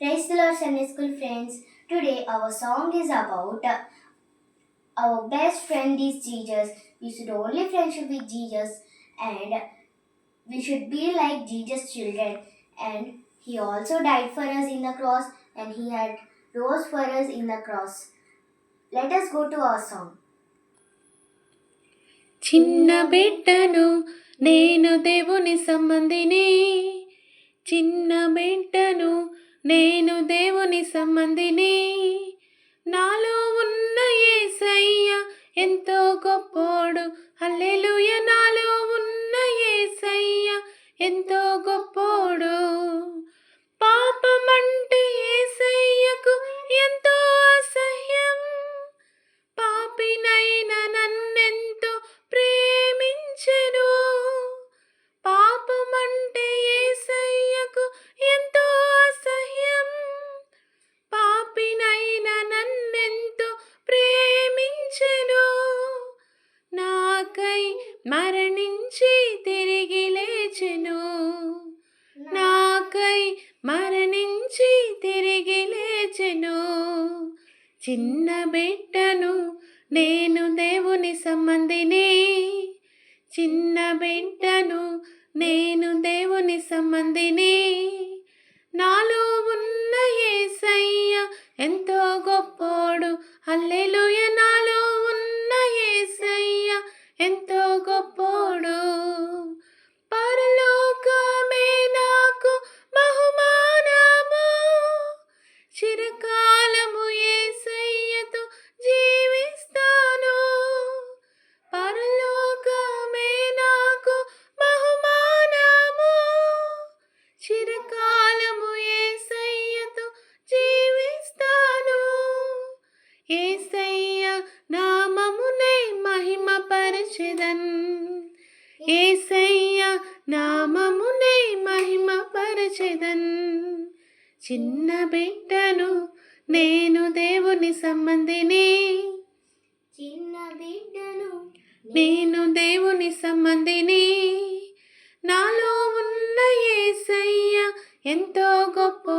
Praise the Lord, Sunday School friends. Today our song is about our best friend is Jesus. We should only friendship with Jesus and we should be like Jesus' children. And He also died for us in the cross and He had rose for us in the cross. Let us go to our song. చిన్న బిడ్డను నేను దేవుని సంబంధిని, చిన్న బిడ్డను నేను దేవుని సంబంధిని, నాలో ఉన్న యేసయ్య ఎంతో గొప్పోడు, హల్లెలూయా. నాలో ఉన్న యేసయ్య ఎంతో గొప్పోడు. పాపమంటే యేసయ్యకు ఎంతో అసహ్యం, పాపినైన నన్నెంతో ప్రేమించెను. పాపమంటే యేసయ్యకు ఎంతో అసహ్యం, పాపినైన నన్నెంతో ప్రేమించెను. నాకై మరణించి తిరిగి లేచెను, నాకై మరణించి తిరిగి లేచెను. చిన్న బిడ్డను నేను దేవుని సంబంధిని, చిన్న బిడ్డను నేను దేవుని సంబంధిని, నాలో ఉన్న యేసయ్య ఎంతో గొప్పోడు, హల్లెలూయా. నాలో ఉన్న యేసయ్య ఎంతో గొప్పోడు. పరలోకమే నాకు బహుమానము, చిరకాలము యేసయ్యతో జీవిస్తాను. పరలోకమే నాకు బహుమానము, చిరకాలము యేసయ్యతో జీవిస్తాను. యేసయ్య నామమునే మహిమపరచెదన్, యేసయ్య నామమునే మహిమపరచెదన్. చిన్న బిడ్డను నేను దేవుని సంబంధిని, చిన్న బిడ్డను నేను దేవుని సంబంధిని, నాలో ఉన్న యేసయ్య ఎంతో గొప్ప